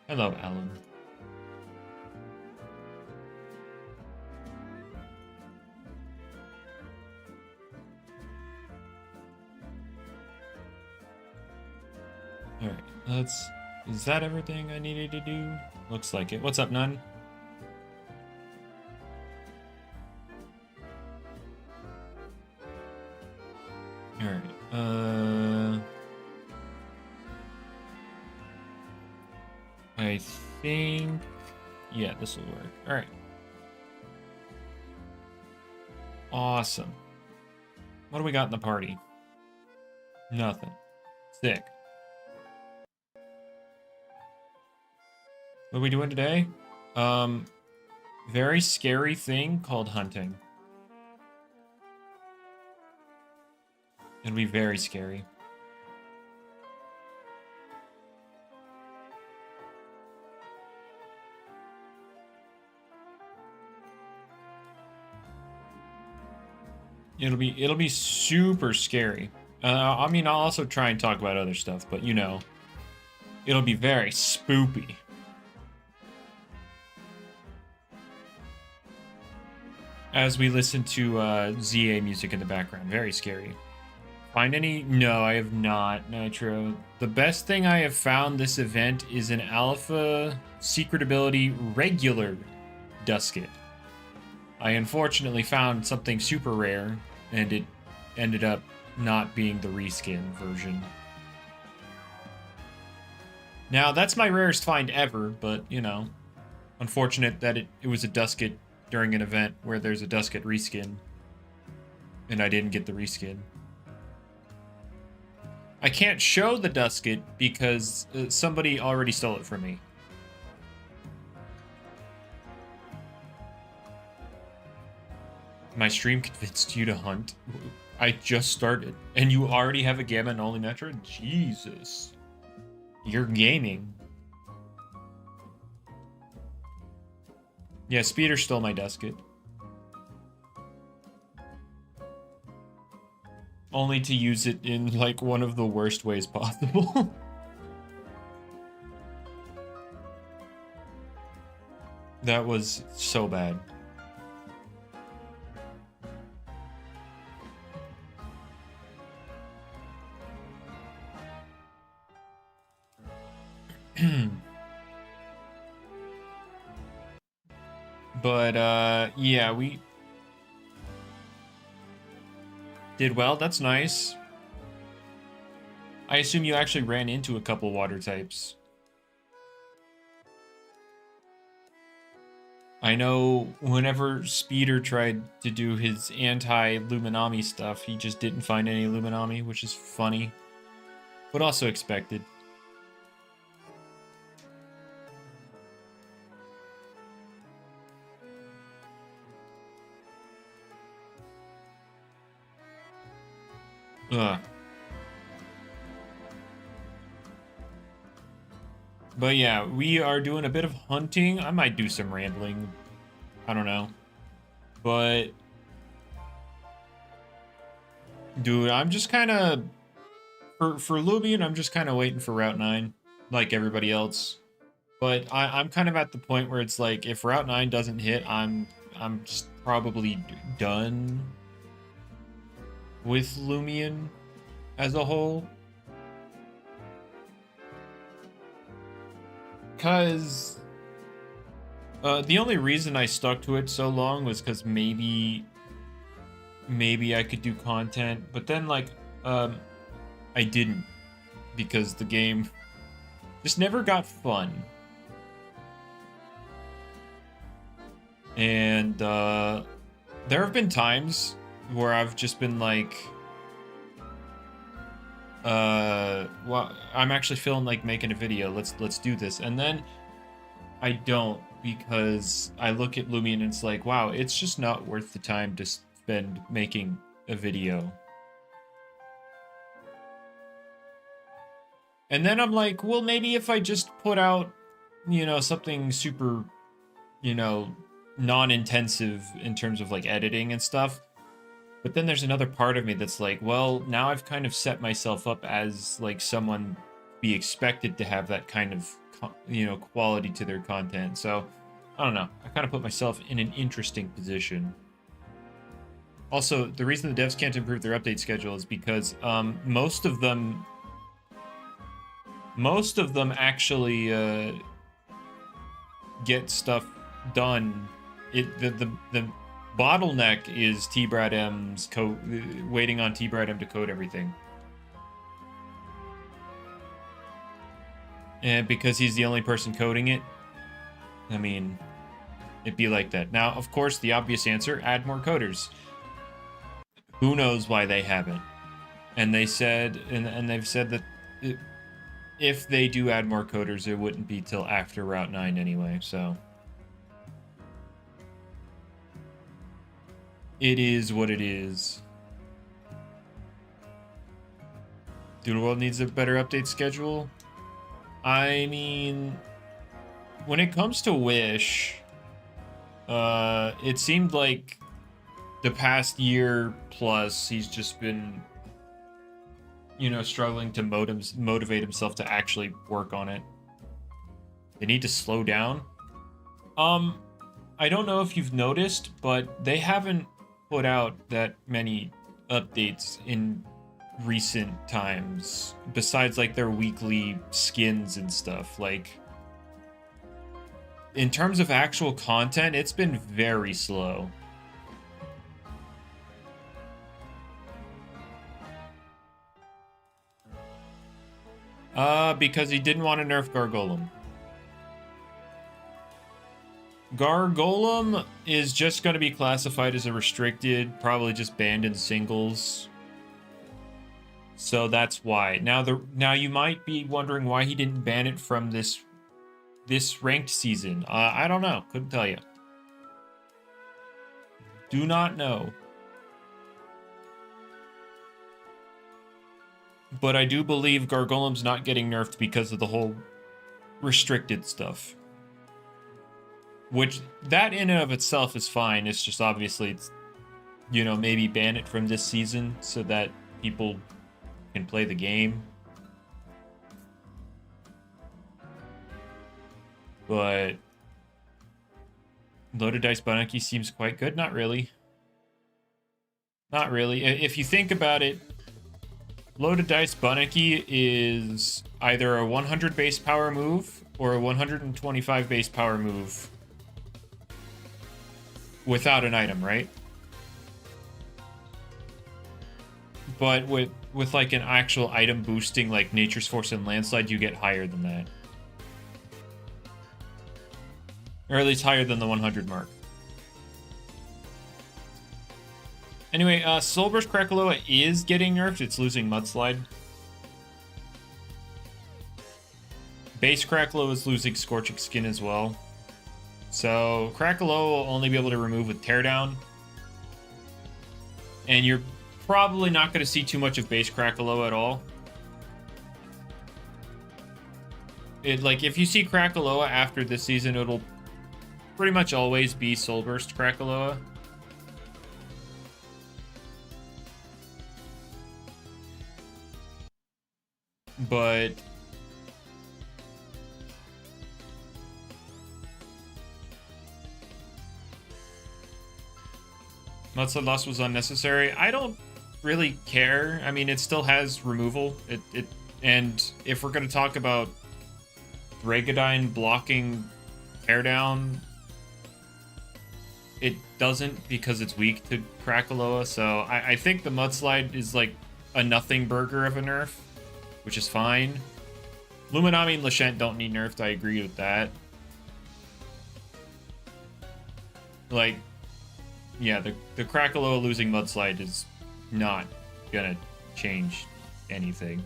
Hello, Alan. Alright, let's... Is that everything I needed to do? Looks like it. What's up, Nun? Alright, I think... Yeah, this will work. Alright. Awesome. What do we got in the party? Nothing. Sick. What are we doing today? Very scary thing called hunting. It'll be very scary. It'll be super scary. I mean, I'll also try and talk about other stuff, but you know, it'll be very spoopy. As we listen to ZA music in the background, very scary. Find any? No, I have not, Nitro. The best thing I have found this event is an alpha secret ability regular Dusket. I unfortunately found something super rare, and it ended up not being the reskin version. Now, that's my rarest find ever, but, you know, unfortunate that it was a Dusket during an event where there's a Dusket reskin, and I didn't get the reskin. I can't show the Dusket because somebody already stole it from me. My stream convinced you to hunt. I just started, and you already have a Gamma and only Metro? Jesus. You're gaming. Yeah, Speeder stole my Dusket. Only to use it in, like, one of the worst ways possible. That was so bad. But, yeah, we did well. That's nice. I assume you actually ran into a couple water types. I know whenever Speeder tried to do his anti-Luminami stuff, he just didn't find any Luminami, which is funny, but also expected. Ugh. But yeah, we are doing a bit of hunting. I might do some rambling. I don't know. But... dude, I'm just kind of... For Loomian, I'm just kind of waiting for Route 9, like everybody else. But I'm kind of at the point where it's like, if Route 9 doesn't hit, I'm just probably done with Loomian as a whole. Because the only reason I stuck to it so long was because maybe I could do content, but then like I didn't, because the game just never got fun. And there have been times where I've just been like, well, I'm actually feeling like making a video. Let's do this. And then I don't, because I look at Loomian and it's like, wow, it's just not worth the time to spend making a video. And then I'm like, well, maybe if I just put out, you know, something super, you know, non-intensive in terms of like editing and stuff. But then there's another part of me that's like, well, now I've kind of set myself up as like someone be expected to have that kind of, quality to their content. So, I don't know. I kind of put myself in an interesting position. Also, the reason the devs can't improve their update schedule is because most of them actually get stuff done. The bottleneck is T-Brad M's waiting on T-Brad M to code everything. And because he's the only person coding it, I mean, it'd be like that. Now, of course, the obvious answer, add more coders. Who knows why they haven't? And they said, and they've said that if they do add more coders, it wouldn't be till after Route 9 anyway, so. It is what it is. Doodle World needs a better update schedule. I mean, when it comes to Wish, it seemed like the past year plus, he's just been, struggling to motivate himself to actually work on it. They need to slow down. I don't know if you've noticed, but they haven't put out that many updates in recent times, besides like their weekly skins and stuff. Like, in terms of actual content, it's been very slow. Because he didn't want to nerf Gargolem. Gargolem is just going to be classified as a restricted, probably just banned in singles. So that's why. Now you might be wondering why he didn't ban it from this ranked season. I don't know. Couldn't tell you. Do not know. But I do believe Gargolem's not getting nerfed because of the whole restricted stuff. Which, that in and of itself is fine. It's just obviously, maybe ban it from this season so that people can play the game. But Loaded Dice Bunny seems quite good. Not really. Not really. If you think about it, Loaded Dice Bunny is either a 100 base power move or a 125 base power move without an item, right? But with like an actual item boosting like Nature's Force and Landslide, you get higher than that. Or at least higher than the 100 mark. Anyway, Soulburst Krakaloa is getting nerfed. It's losing Mudslide. Base Krakaloa is losing Scorching Skin as well. So Krakaloa will only be able to remove with Teardown. And you're probably not going to see too much of base Krakaloa at all. If you see Krakaloa after this season, it'll pretty much always be Soulburst Krakaloa. But Mudslide loss was unnecessary. I don't really care. I mean, it still has removal. And if we're going to talk about Regadine blocking Teardown, it doesn't because it's weak to Krakaloa. So I think the Mudslide is like a nothing burger of a nerf, which is fine. Luminami and Lashent don't need nerfed. I agree with that. Like, yeah, the Krakaloa losing Mudslide is not gonna change anything.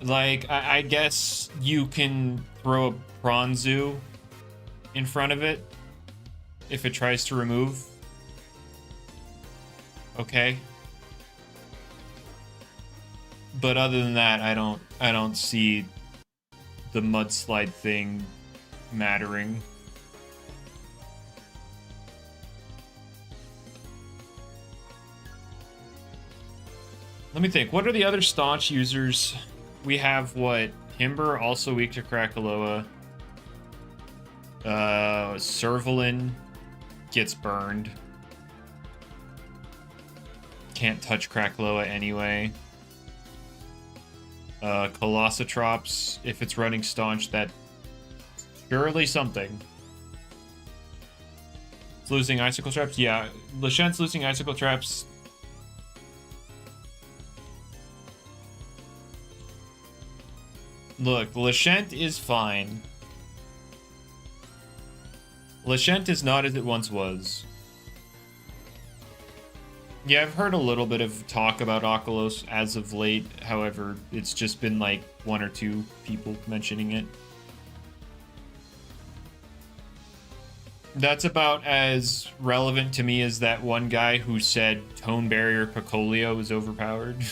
Like, I guess you can throw a Bronzu in front of it if it tries to remove. Okay. But other than that, I don't see the Mudslide thing mattering. Let me think. What are the other staunch users? We have what? Himber, also weak to Krakaloa. Servalin gets burned. Can't touch Krakaloa anyway. Colossotrops, if it's running staunch, that surely something. It's losing icicle traps? Yeah, Lashent's losing icicle traps. Look, Lashent is fine. Lashent is not as it once was. Yeah, I've heard a little bit of talk about Oooooh as of late. However, it's just been like 1 or 2 people mentioning it. That's about as relevant to me as that one guy who said Tone Barrier Picolio is overpowered.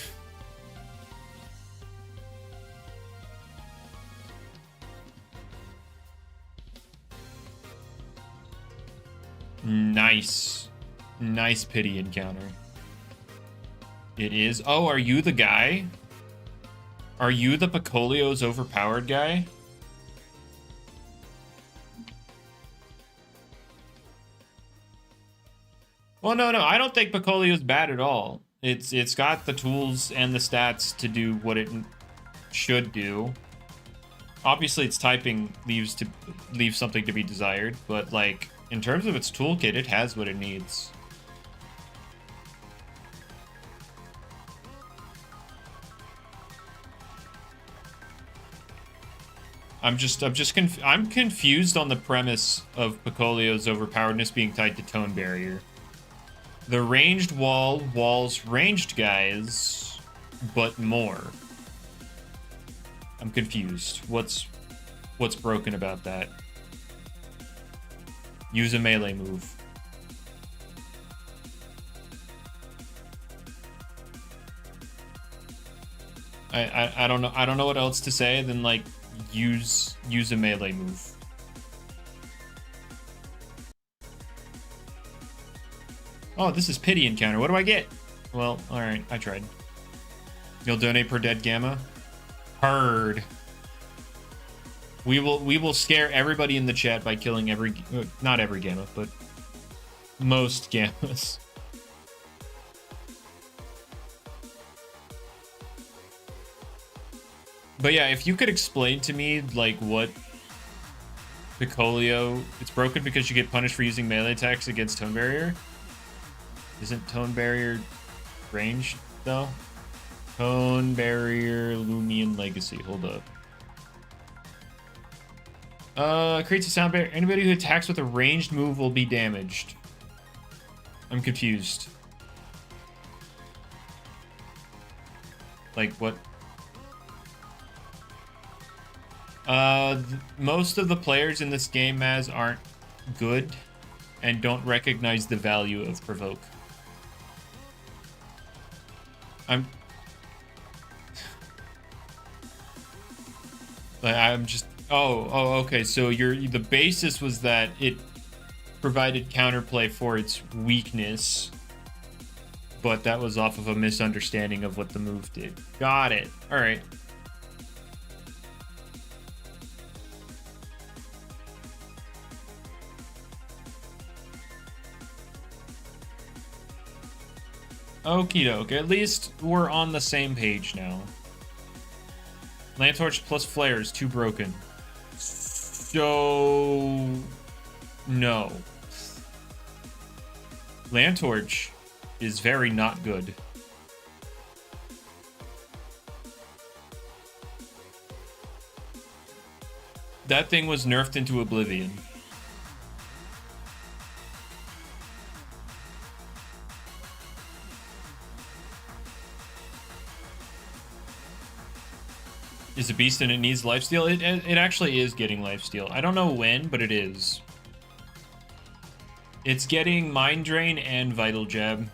Nice. Nice pity encounter. It is. Oh, are you the guy? Are you the Picolio's overpowered guy? Well, no, I don't think Picolio's bad at all. It's got the tools and the stats to do what it should do. Obviously, its typing leaves something to be desired, but like in terms of its toolkit, it has what it needs. I'm confused on the premise of Picolio's overpoweredness being tied to Tone Barrier. The ranged walls ranged guys, but more. I'm confused. What's broken about that? Use a melee move. I don't know. I don't know what else to say than like use a melee move. Oh, this is pity encounter. What do I get? Well, all right, I tried. You'll donate per dead gamma. Heard. We will scare everybody in the chat by killing not every gamma, but most gammas. But yeah, if you could explain to me like what Picolio, it's broken because you get punished for using melee attacks against Tone Barrier. Isn't Tone Barrier ranged though? Tone Barrier Loomian Legacy. Hold up. Creates a sound barrier. Anybody who attacks with a ranged move will be damaged. I'm confused. Like what? Most of the players in this game, Maz, aren't good and don't recognize the value of provoke. I'm just okay, so the basis was that it provided counterplay for its weakness, but that was off of a misunderstanding of what the move did. Got it. All right. Okie doke. At least we're on the same page now. Lantorch plus flares, 2 broken. So no. Lantorch is very not good. That thing was nerfed into oblivion. Is a beast and it needs lifesteal? It actually is getting lifesteal. I don't know when, but it is. It's getting Mind Drain and Vital Jab.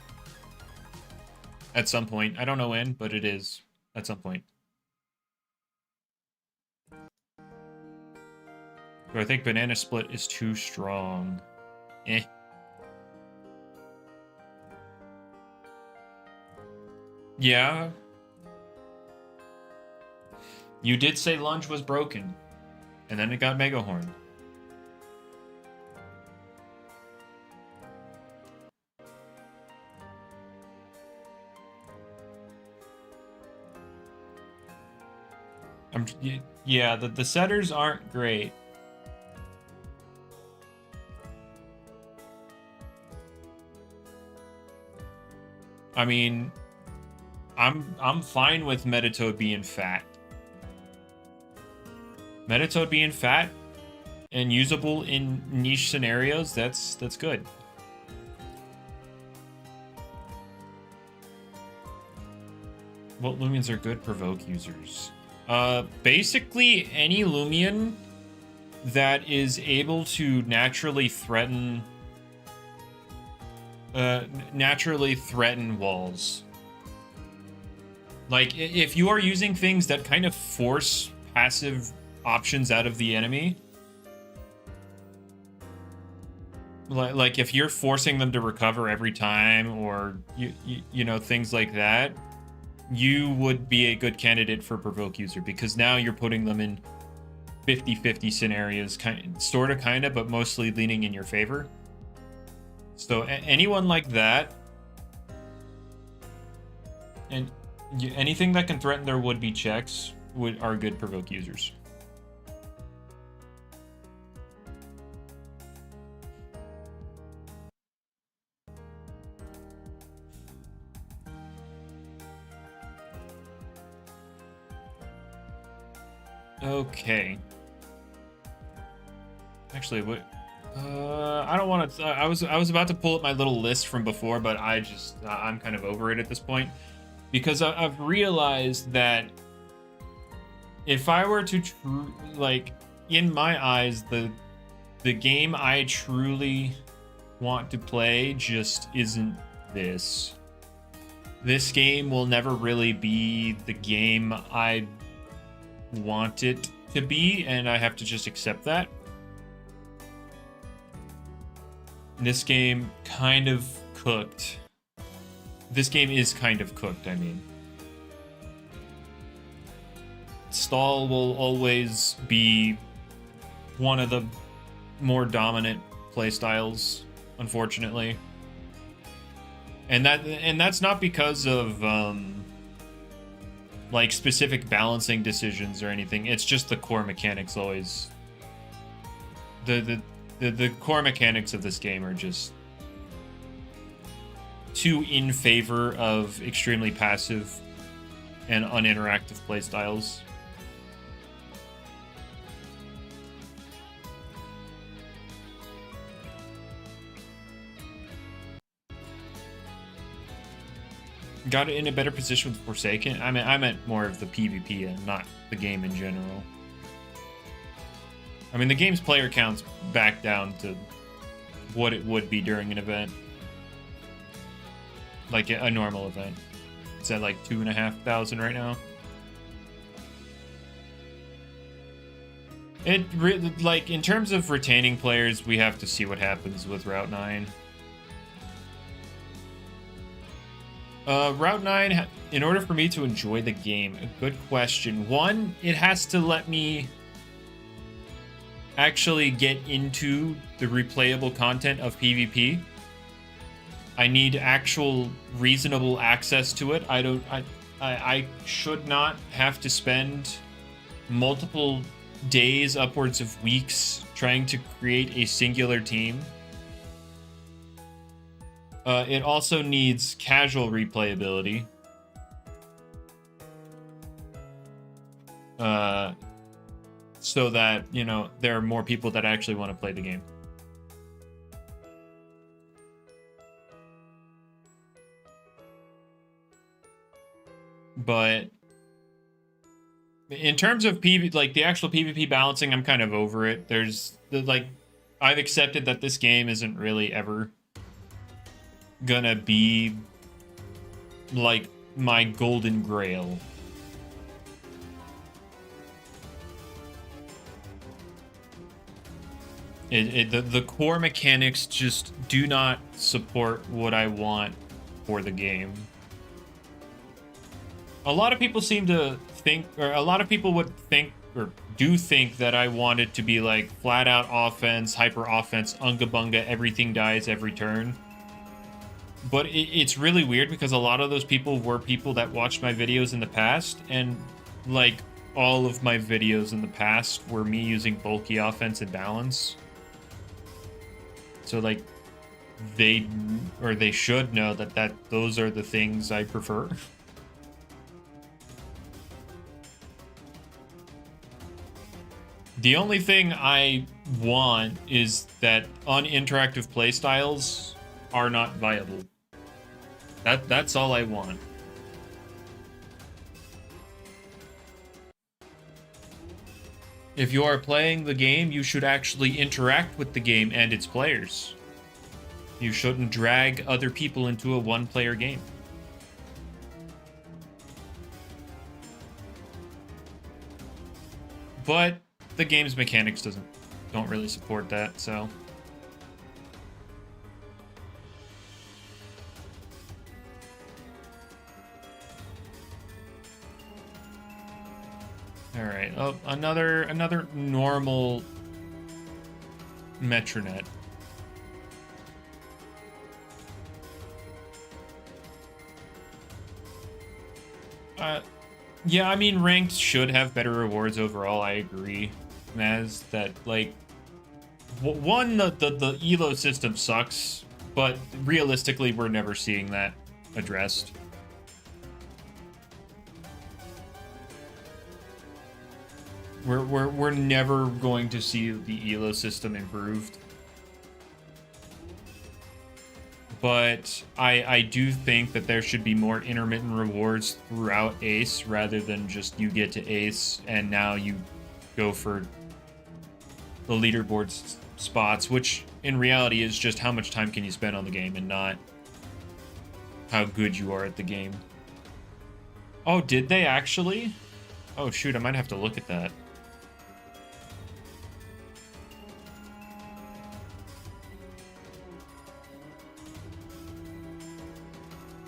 At some point. I don't know when, but it is. At some point. So I think Banana Split is too strong. Eh. Yeah. You did say lunge was broken, and then it got Mega Horn. Yeah, the setters aren't great. I mean, I'm fine with Metatoad being fat. Metatoad being fat and usable in niche scenarios, that's good. What Loomians are good provoke users? Basically any Loomian that is able to naturally threaten walls. Like, if you are using things that kind of force passive options out of the enemy, like if you're forcing them to recover every time, or you know, things like that, you would be a good candidate for provoke user, because now you're putting them in 50-50 scenarios, sort of, but mostly leaning in your favor. So anyone like that, and anything that can threaten their would-be checks are good provoke users. Okay. Actually, what? I don't want to. I was about to pull up my little list from before, but I'm kind of over it at this point, because I've realized that if I were to like, in my eyes, the game I truly want to play just isn't this. This game will never really be the game I want it to be, and I have to just accept that. This game kind of cooked. This game is kind of cooked, I mean. Stall will always be one of the more dominant playstyles, unfortunately. And that's not because of like specific balancing decisions or anything. It's just the core mechanics always. The core mechanics of this game are just too in favor of extremely passive and uninteractive playstyles. Got it in a better position with Forsaken. I meant more of the PvP and not the game in general. I mean, the game's player count's back down to what it would be during an event. Like a normal event. It's at like 2,500 right now. Like, in terms of retaining players, we have to see what happens with Route 9. Route 9, in order for me to enjoy the game, a good question. One, it has to let me actually get into the replayable content of PvP. I need actual reasonable access to it. I should not have to spend multiple days, upwards of weeks, trying to create a singular team. It also needs casual replayability. So that, you know, there are more people that actually want to play the game. But in terms of like the actual PvP balancing, I'm kind of over it. I've accepted that this game isn't really ever gonna be like my golden grail. The core mechanics just do not support what I want for the game. A lot of people seem to think, or a lot of people would think, or do think that I want it to be like flat out offense, hyper offense, unga bunga, everything dies every turn. But it's really weird because a lot of those people were people that watched my videos in the past, and like all of my videos in the past were me using bulky offense and balance. So like they should know that those are the things I prefer. The only thing I want is that uninteractive playstyles are not viable. That's all I want. If you are playing the game, you should actually interact with the game and its players. You shouldn't drag other people into a one-player game. But the game's mechanics don't really support that, so. All right. Oh, another normal Metronet. Yeah, I mean, ranked should have better rewards overall. I agree, Maz, that like one, the elo system sucks, but realistically, we're never seeing that addressed. We're never going to see the elo system improved. But I do think that there should be more intermittent rewards throughout Ace rather than just you get to Ace and now you go for the leaderboard spots, which in reality is just how much time can you spend on the game and not how good you are at the game. Oh, did they actually? Oh shoot, I might have to look at that.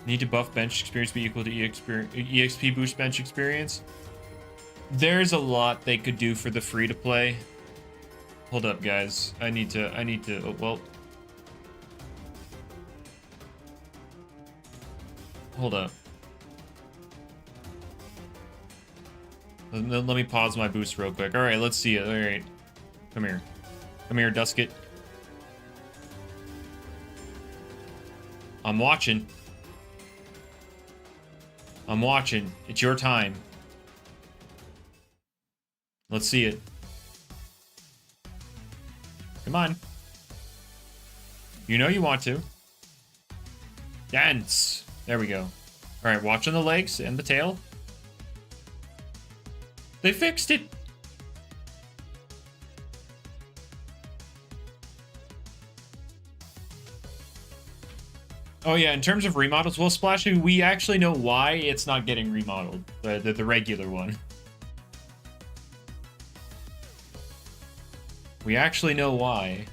Need to buff bench experience be equal to EXP boost bench experience? There's a lot they could do for the free to play. Hold up, guys. I need to, oh, well. Hold up. Let me pause my boost real quick. All right, let's see it. All right. Come here. Come here, Dusket. I'm watching. I'm watching. It's your time. Let's see it. Come on. You know you want to. Dance. There we go. All right, watching the legs and the tail. They fixed it. Oh yeah, in terms of remodels, well, Splashy, we actually know why it's not getting remodeled. The regular one. We actually know why.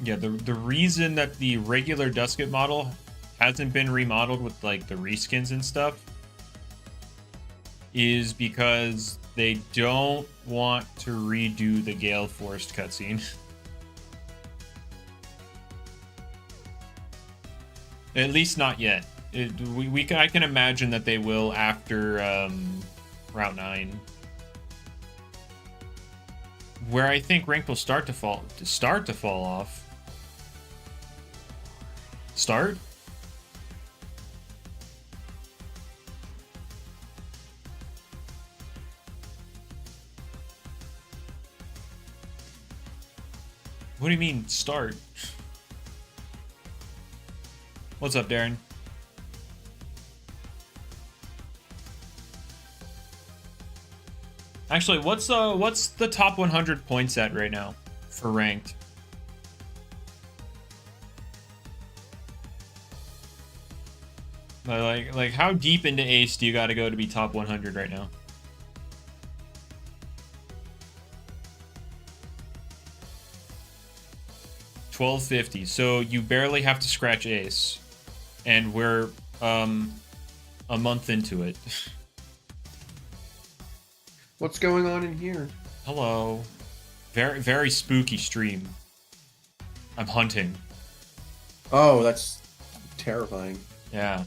Yeah, the reason that the regular Dusket model hasn't been remodeled with like the reskins and stuff is because they don't want to redo the Gale Forest cutscene. At least not yet. I can imagine that they will after Route 9, where I think rank will start to fall off. Start? What do you mean, start? What's up, Darren? Actually, what's the top 100 points at right now for ranked? Like how deep into Ace do you got to go to be top 100 right now? $12.50. So you barely have to scratch Ace, and we're a month into it. What's going on in here? Hello. Very spooky stream. I'm hunting. Oh, that's terrifying. Yeah.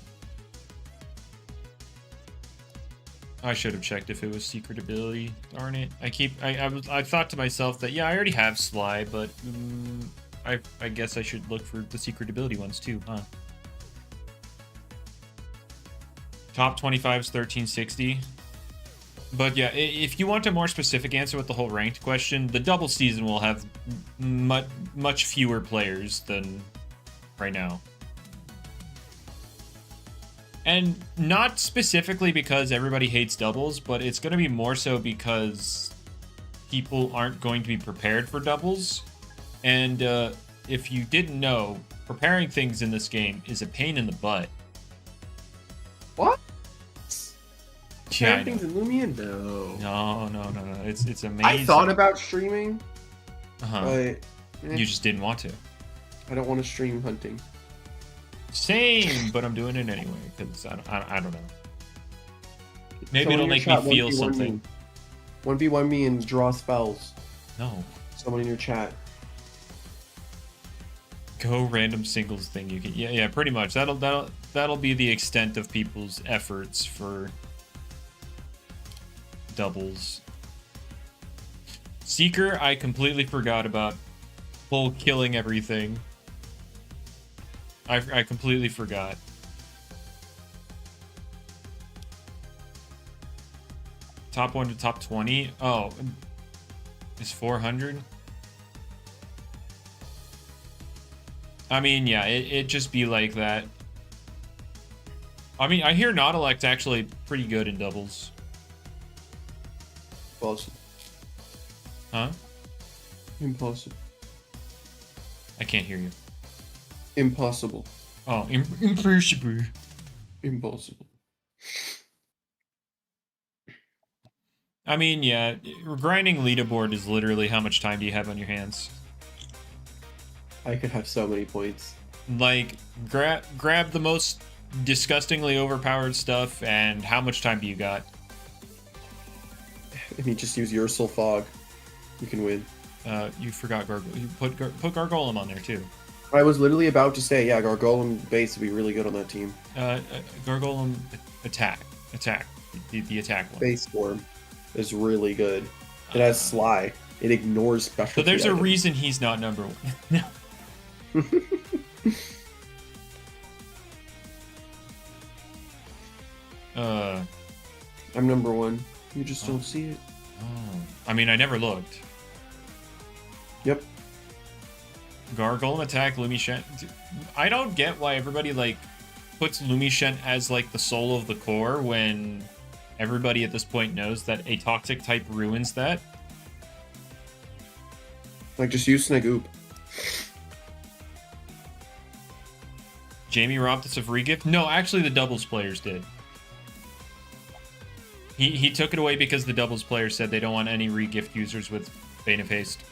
I should have checked if it was secret ability. Darn it. I thought to myself that, yeah, I already have Sly, but I guess I should look for the secret ability ones too, huh? Top 25 is 1360. But yeah, if you want a more specific answer with the whole ranked question, the double season will have much fewer players than right now. And not specifically because everybody hates doubles, but it's going to be more so because people aren't going to be prepared for doubles. And if you didn't know, preparing things in this game is a pain in the butt. What? Yeah, things in Loomian? No. It's amazing. I thought about streaming, but you just didn't want to. I don't want to stream hunting. Same, but I'm doing it anyway because I don't know. Maybe it'll make me feel something. 1v1 me and draw spells. No. Someone in your chat. Go random singles thing you can. Yeah, pretty much. That'll be the extent of people's efforts for doubles. Seeker, I completely forgot about. Full killing everything. I completely forgot. Top 1 to top 20? Oh, is 400? I mean, yeah, it just be like that. I mean, I hear Nautilect's actually pretty good in doubles. Impossible. Huh? Impossible. I can't hear you. Impossible. Oh, impossible. Impossible. I mean, yeah, grinding leaderboard is literally how much time do you have on your hands? I could have so many points. Like, grab the most disgustingly overpowered stuff, and how much time do you got? If you just use Ursal Fog, you can win. You forgot Gargoyle. You put Gargolem on there too. I was literally about to say, yeah, Gargolem base would be really good on that team. Gargolem attack, the attack one. Base form is really good. It has Sly. It ignores special. So there's a reason he's not number one. I'm number one. You just don't see it. Oh, I mean, I never looked. Yep. Gargolem attack, Loomian. I don't get why everybody like puts Loomian as like the soul of the core when everybody at this point knows that a toxic type ruins that. Like, just use Snagoop. Jamie robbed us of regift? No, actually the doubles players did. He took it away because the doubles players said they don't want any regift users with Bane of Haste.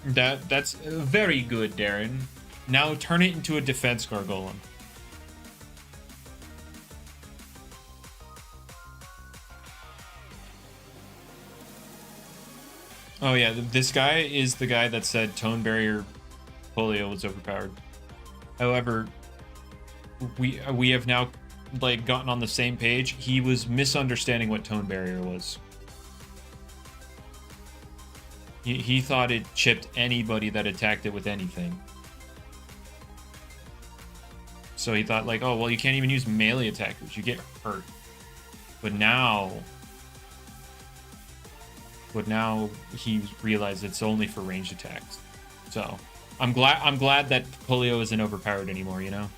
That's very good, Darren. Now turn it into a defense Gargolem. Oh yeah, this guy is the guy that said Tone Barrier Polio was overpowered. However, we have now like gotten on the same page. He was misunderstanding what Tone Barrier was. He thought it chipped anybody that attacked it with anything. So he thought like, oh, well, you can't even use melee attackers. You get hurt. But now he realized it's only for ranged attacks. So I'm glad that Polio isn't overpowered anymore, you know?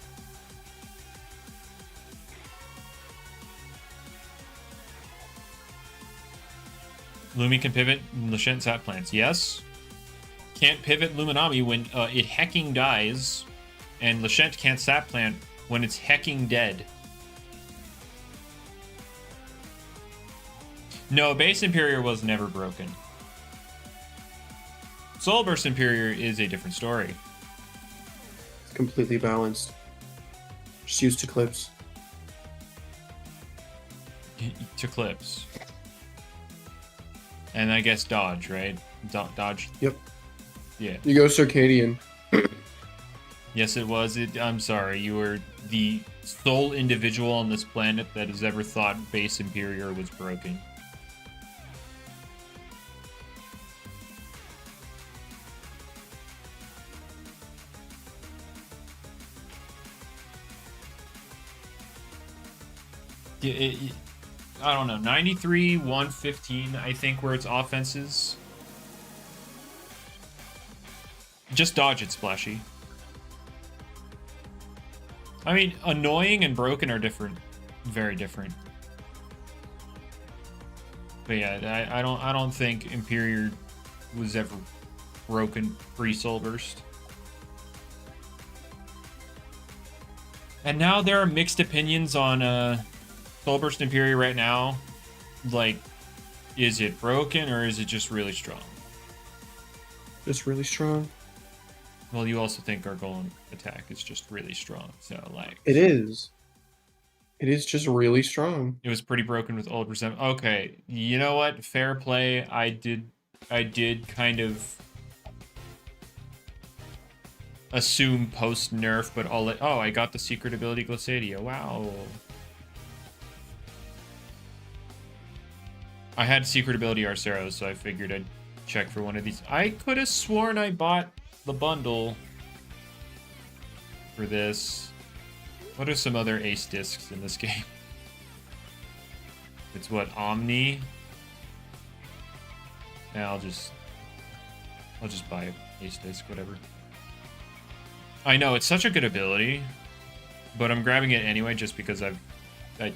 Lumi can pivot Lashent sat plants. Yes. can't pivot Luminami when it hecking dies, and Lashent can't sap plant when it's hecking dead. No, base Imperior was never broken. Soul Burst Imperior is a different story. It's completely balanced. Just used to clips. To clips. And I guess dodge, right? Dodge. Yep. Yeah. You go Circadian. Yes, it was. I'm sorry. You were the sole individual on this planet that has ever thought base Imperior was broken. I don't know, 93, 115, I think, where its offense is. Just dodge it, Splashy. I mean, annoying and broken are different. Very different. But yeah, I don't think Imperior was ever broken pre-Soul Burst. And now there are mixed opinions on Soul Burst Imperior right now. Like, is it broken or is it just really strong? Just really strong. Well, you also think Gargoyle attack is just really strong, so like... It is. It is just really strong. It was pretty broken with old resentment. Okay, you know what? Fair play. I did kind of assume post-nerf, but oh, I got the secret ability Glissadia. Wow. I had secret ability Arceros, so I figured I'd check for one of these. I could have sworn I bought the bundle for this. What are some other ace discs in this game? It's what, Omni? Yeah, I'll just buy a ace disc, whatever. I know it's such a good ability, but I'm grabbing it anyway just because I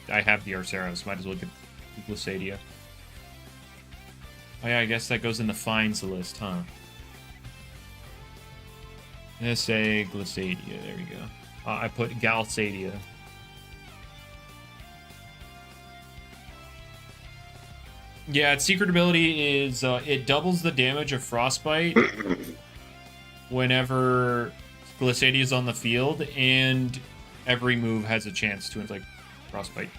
have the Arceros. Might as well get the Glissadia. Oh yeah, I guess that goes in the fines list, huh? S.A. Glissadia, there we go. I put Galsadia. Yeah, its secret ability is it doubles the damage of Frostbite whenever Glissadia is on the field, and every move has a chance to inflict Frostbite.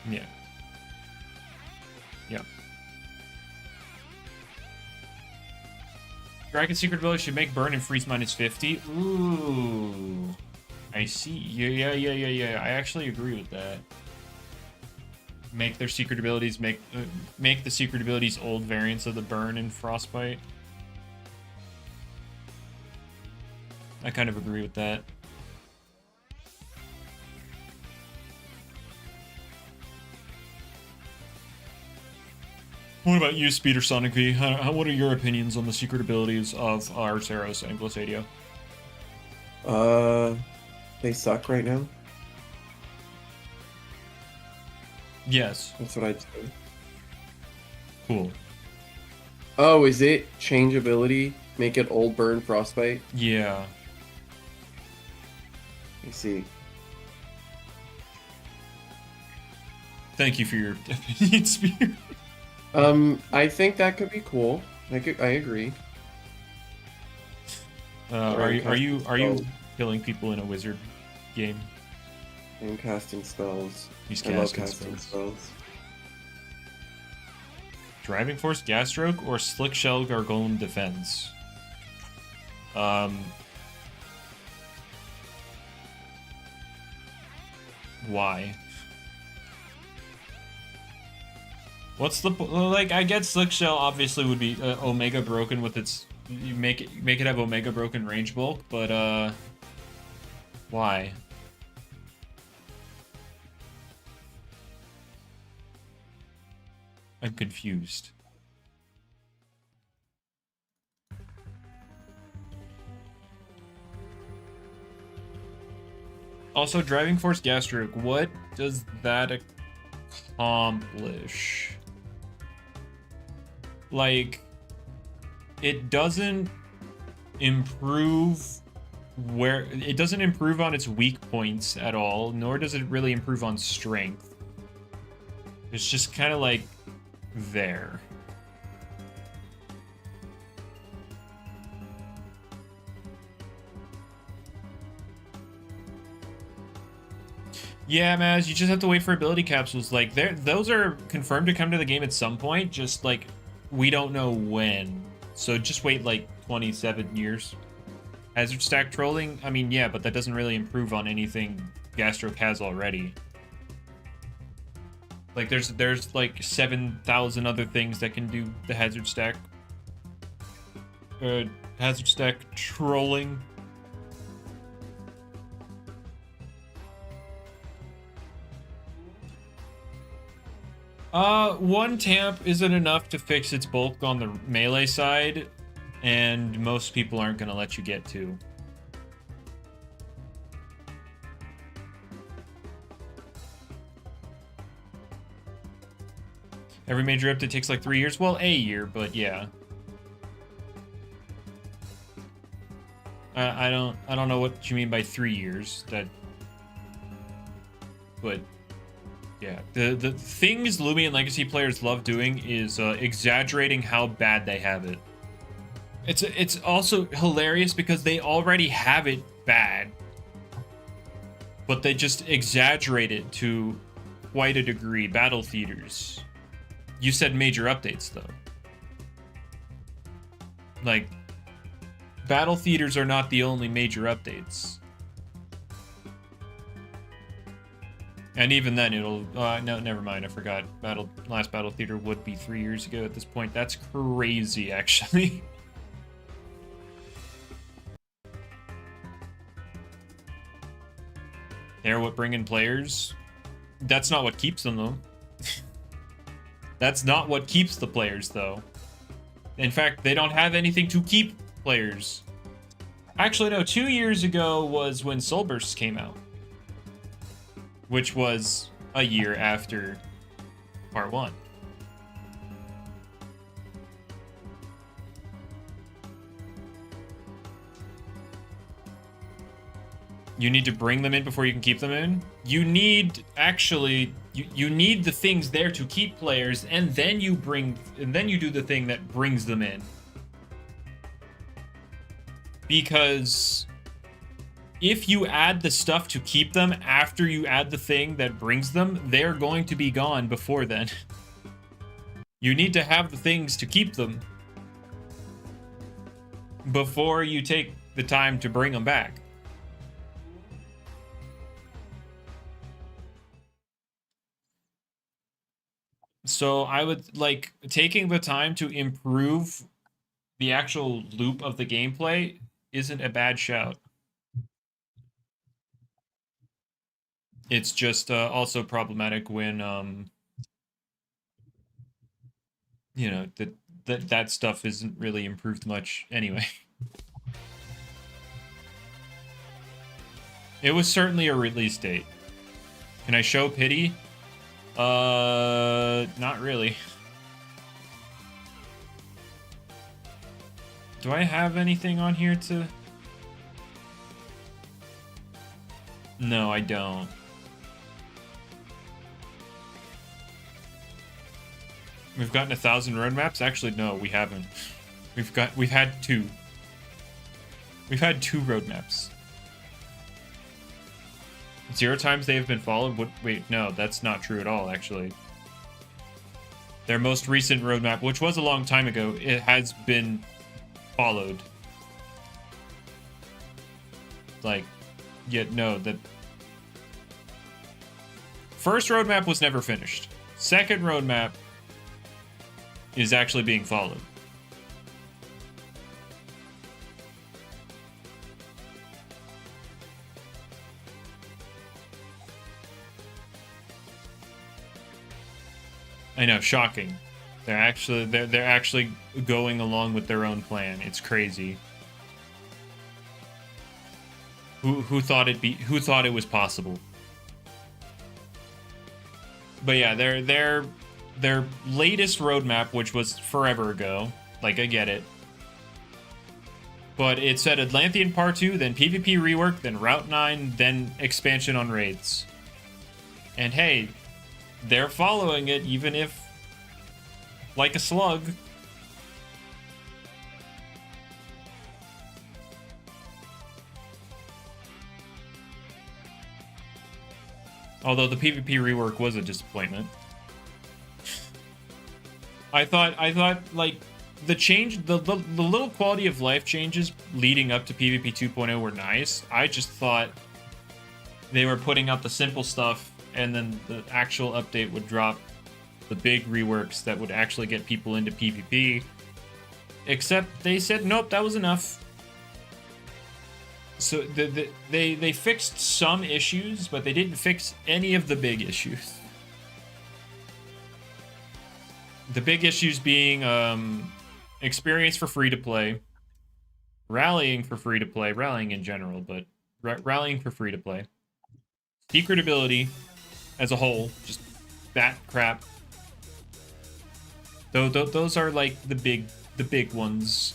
Yeah. Yeah. Dragon's secret ability should make burn and freeze -50. Ooh. I see. Yeah. I actually agree with that. Make their secret abilities make the secret abilities old variants of the burn and frostbite. I kind of agree with that. What about you, Speeder Sonic V? What are your opinions on the secret abilities of Arceros and Glissadia? They suck right now. Yes. That's what I'd say. Cool. Oh, is it change ability? Make it old burn frostbite? Yeah. I see. Thank you for your opinion, Speeder. I think that could be cool. I agree. Are you killing people in a wizard game? I'm casting spells. He's casting spells. Driving Force, Gas Stroke, or Slick Shell Gargolem Defense? Why? What's the like? I get Slick Shell obviously would be Omega broken with its you make it have Omega broken range bulk, but why? I'm confused. Also, Driving Force Gas Stroke. What does that accomplish? Like, it doesn't improve it doesn't improve on its weak points at all, nor does it really improve on strength. It's just kind of like there. Yeah, Maz, you just have to wait for ability capsules. Like, those are confirmed to come to the game at some point, just like we don't know when. So just wait like 27 years. Hazard stack trolling? I mean, yeah, but that doesn't really improve on anything Gastroc has already. Like, there's like 7,000 other things that can do the hazard stack. Hazard stack trolling. One tamp isn't enough to fix its bulk on the melee side, and most people aren't going to let you get two. Every major update takes like 3 years. Well, a year, but yeah. I don't know what you mean by 3 years. But yeah, the things Loomian Legacy players love doing is exaggerating how bad they have it. It's also hilarious because they already have it bad, but they just exaggerate it to quite a degree. Battle theaters. You said major updates though. Like, battle theaters are not the only major updates. And even then, it'll... no, never mind. I forgot. Last Battle Theater would be 3 years ago at this point. That's crazy, actually. They're what bring in players? That's not what keeps them, though. That's not what keeps the players, though. In fact, they don't have anything to keep players. Actually, no. 2 years ago was when Soul Bursts came out, which was a year after part 1. You need to bring them in before you can keep them in? You need, actually, you need the things there to keep players, and then you do the thing that brings them in. Because if you add the stuff to keep them after you add the thing that brings them, they're going to be gone before then. You need to have the things to keep them before you take the time to bring them back. So I would like taking the time to improve the actual loop of the gameplay isn't a bad shout. It's just also problematic when you know, that stuff isn't really improved much anyway. It was certainly a release date. Can I show pity? Not really. Do I have anything on here to... No, I don't. We've gotten 1,000 roadmaps? Actually, no, we haven't. We've had 2. We've had 2 roadmaps. 0 times they have been followed? Wait, no, that's not true at all, actually. Their most recent roadmap, which was a long time ago, it has been followed. Like, yeah, no, that... First roadmap was never finished. Second roadmap is actually being followed. I know, shocking. They're actually going along with their own plan. It's crazy. Who thought it was possible? But yeah, their latest roadmap, which was forever ago, like I get it, but it said Atlantean Part 2, then PvP rework, then Route 9, then expansion on raids. And hey, they're following it, even if like a slug. Although the PvP rework was a disappointment. I thought like the change, the little quality of life changes leading up to PvP 2.0 were nice. I just thought they were putting out the simple stuff, and then the actual update would drop the big reworks that would actually get people into PvP. Except they said, nope, that was enough. So they fixed some issues, but they didn't fix any of the big issues. The big issues being experience for free-to-play, rallying for free-to-play, rallying in general, but rallying for free-to-play, secret ability as a whole, just that crap. Those are like the big ones.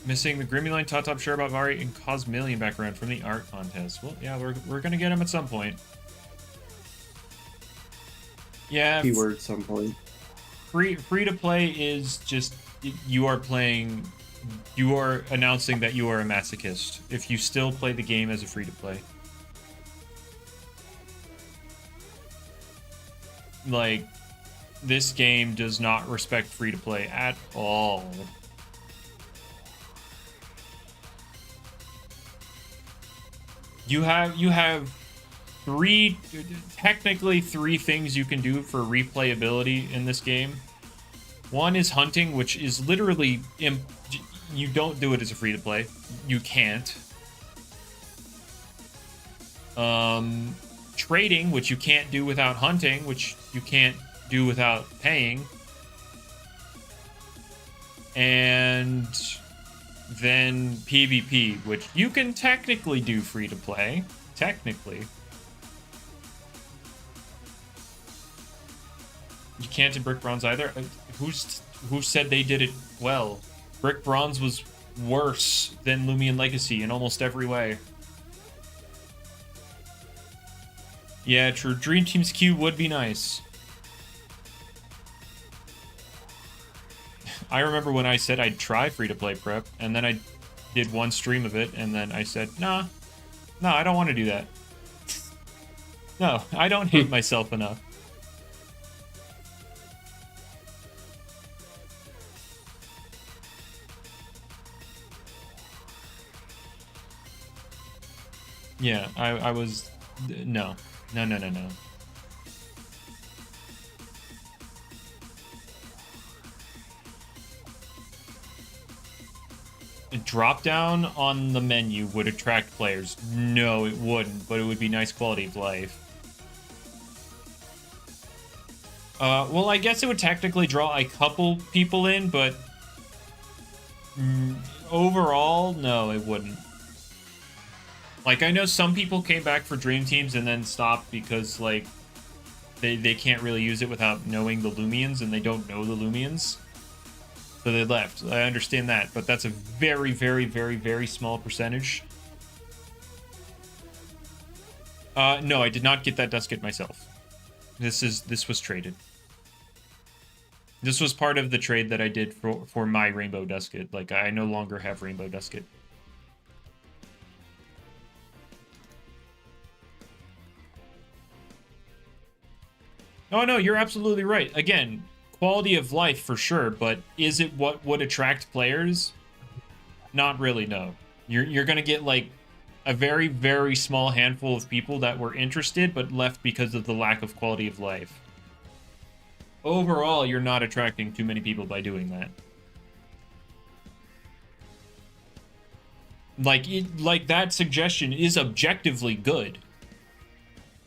Missing the Grimuline, Top Sure about Vari, and Cosmillion background from the art contest. Well, yeah, we're gonna get him at some point. Yeah. Keyword at some point. Free to play is just you are announcing that you are a masochist if you still play the game as a free to play. Like, this game does not respect free to play at all. You have technically three things you can do for replayability in this game. One is hunting, which is literally you don't do it as a free to play. You can't. Trading, which you can't do without hunting, which you can't do without paying. And then PvP, which you can technically do free to play. Technically. You can't in Brick Bronze either. Who said they did it well? Brick Bronze was worse than Loomian Legacy in almost every way. Yeah, true. Dream Team's queue would be nice. I remember when I said I'd try free-to-play prep, and then I did one stream of it, and then I said, no, I don't want to do that. No, I don't hate myself enough. Yeah, I was... No. A drop down on the menu would attract players. No, it wouldn't, but it would be nice quality of life. Well, I guess it would technically draw a couple people in, but overall, no, it wouldn't. Like, I know some people came back for Dream Teams and then stopped because, like, they can't really use it without knowing the Loomians, and they don't know the Loomians. So they left. I understand that, but that's a very, very, very, very small percentage. No, I did not get that dust kit myself. This was traded. This was part of the trade that I did for my Rainbow dust kit. Like, I no longer have Rainbow dust kit. Oh, no, you're absolutely right. Again, quality of life for sure, but is it what would attract players? Not really, no. You're gonna get like a very, very small handful of people that were interested but left because of the lack of quality of life. Overall, you're not attracting too many people by doing that. Like that suggestion is objectively good.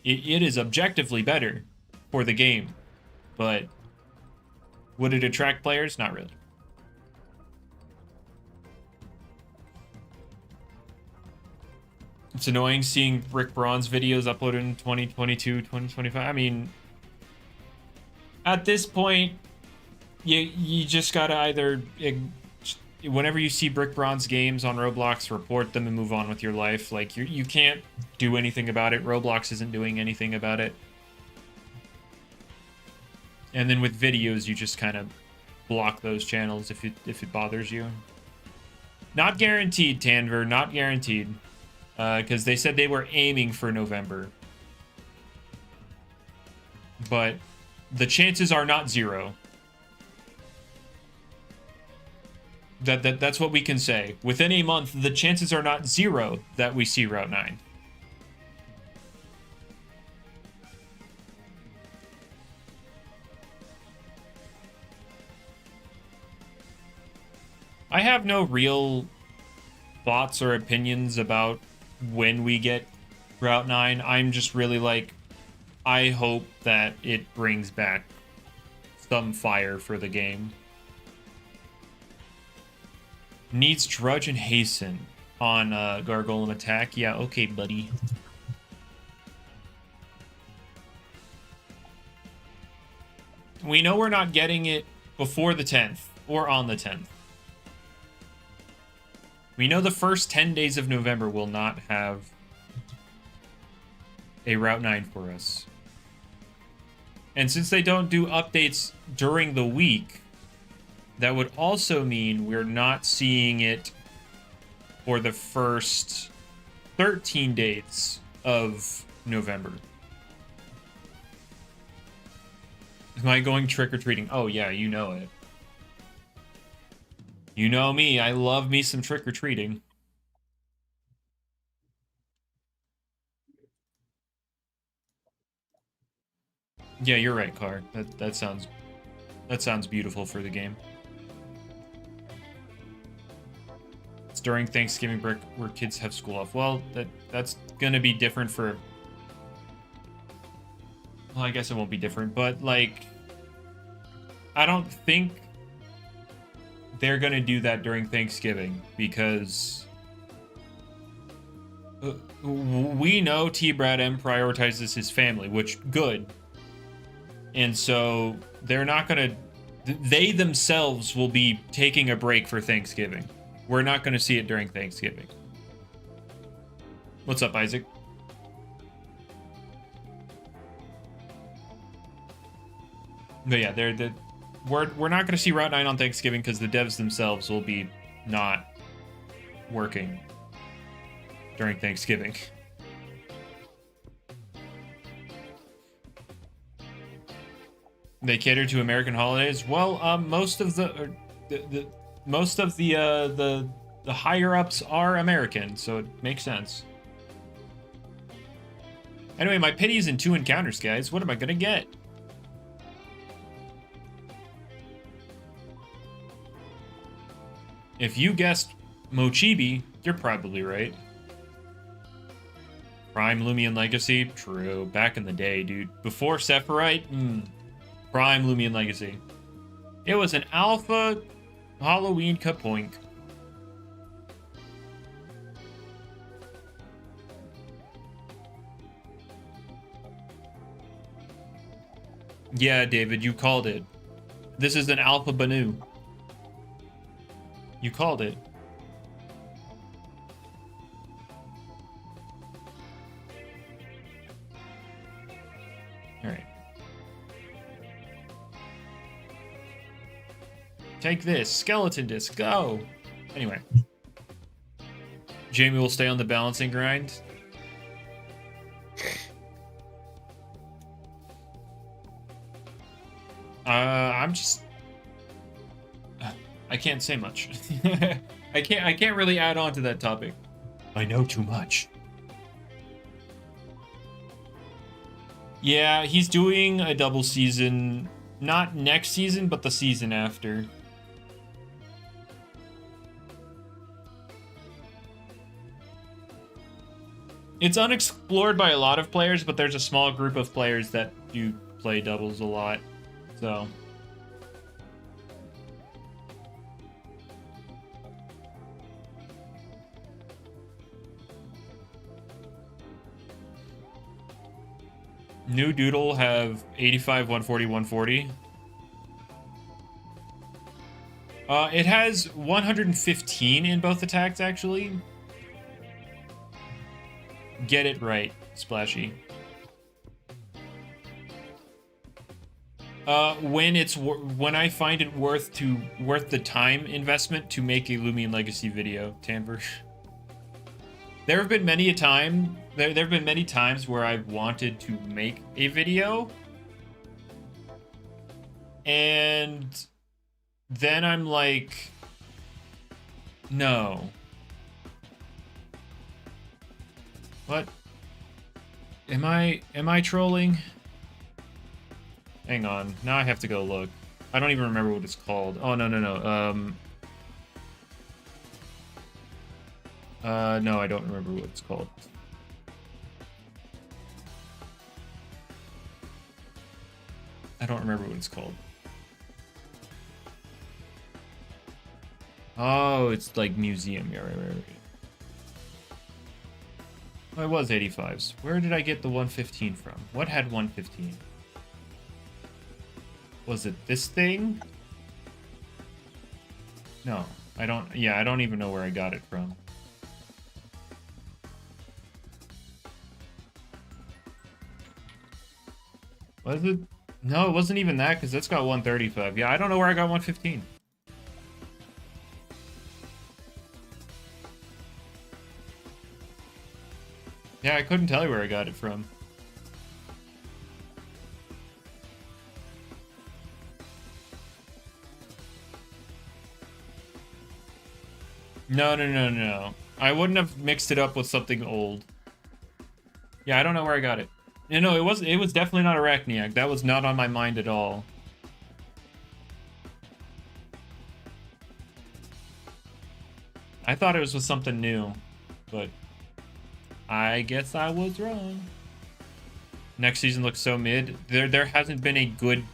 It is objectively better for the game, but would it attract players? Not really. It's annoying seeing Rick Braun's videos uploaded in 2022, 2025. I mean, at this point, you just gotta either, whenever you see Brick Braun's games on Roblox, report them and move on with your life. Like, you can't do anything about it. Roblox isn't doing anything about it. And then with videos, you just kind of block those channels if it bothers you. Not guaranteed, Tanver. Not guaranteed. Because they said they were aiming for November. But the chances are not zero. That's what we can say. Within a month, the chances are not zero that we see Route 9. I have no real thoughts or opinions about when we get Route 9. I'm just really like, I hope that it brings back some fire for the game. Needs Drudge and Hasten on Gargoyle and Attack. Yeah, okay, buddy. We know we're not getting it before the 10th or on the 10th. We know the first 10 days of November will not have a Route 9 for us. And since they don't do updates during the week, that would also mean we're not seeing it for the first 13 days of November. Am I going trick-or-treating? Oh, yeah, you know it. You know me, I love me some trick-or-treating. Yeah, you're right, Car. That sounds beautiful for the game. It's during Thanksgiving break where kids have school off. Well, that's gonna be different for... Well, I guess it won't be different, but, like... I don't think they're gonna do that during Thanksgiving, because... we know T-Brad M prioritizes his family, which, good. And so, they're not gonna... They themselves will be taking a break for Thanksgiving. We're not gonna see it during Thanksgiving. What's up, Isaac? But yeah, we're not gonna see Route 9 on Thanksgiving because the devs themselves will be not working during Thanksgiving. They cater to American holidays. Well, most of the higher ups are American, so it makes sense. Anyway, my pity is in 2 encounters, guys. What am I gonna get? If you guessed Mochibi, you're probably right. Prime Loomian Legacy? True. Back in the day, dude. Before Sephirite? Prime Loomian Legacy. It was an alpha Halloween kapoink. Yeah, David, you called it. This is an alpha Banu. You called it. Alright. Take this. Skeleton disc. Go! Anyway. Jamie will stay on the balancing grind. I'm just... I can't say much. I can't really add on to that topic. I know too much. Yeah, he's doing a double season. Not next season, but the season after. It's unexplored by a lot of players, but there's a small group of players that do play doubles a lot. So... New Doodle have 85, 140, 140. It has 115 in both attacks, actually. Get it right, Splashy. When I find it worth the time investment to make a Loomian Legacy video, Tanver. There have been many times where I've wanted to make a video, and then I'm like, no. What? Am I trolling? Hang on. Now I have to go look. I don't even remember what it's called. Oh, no. No, I don't remember what it's called. I don't remember what it's called. Oh, it's like museum. Yeah, right. Oh, it was 85s. Where did I get the 115 from? What had 115? Was it this thing? No, I don't. Yeah, I don't even know where I got it from. Was it? No, it wasn't even that, because that's got 135. Yeah, I don't know where I got 115. Yeah, I couldn't tell you where I got it from. No. I wouldn't have mixed it up with something old. Yeah, I don't know where I got it. No, it was definitely not Arachniac. That was not on my mind at all. I thought it was with something new, but I guess I was wrong. Next season looks so mid. There hasn't been a good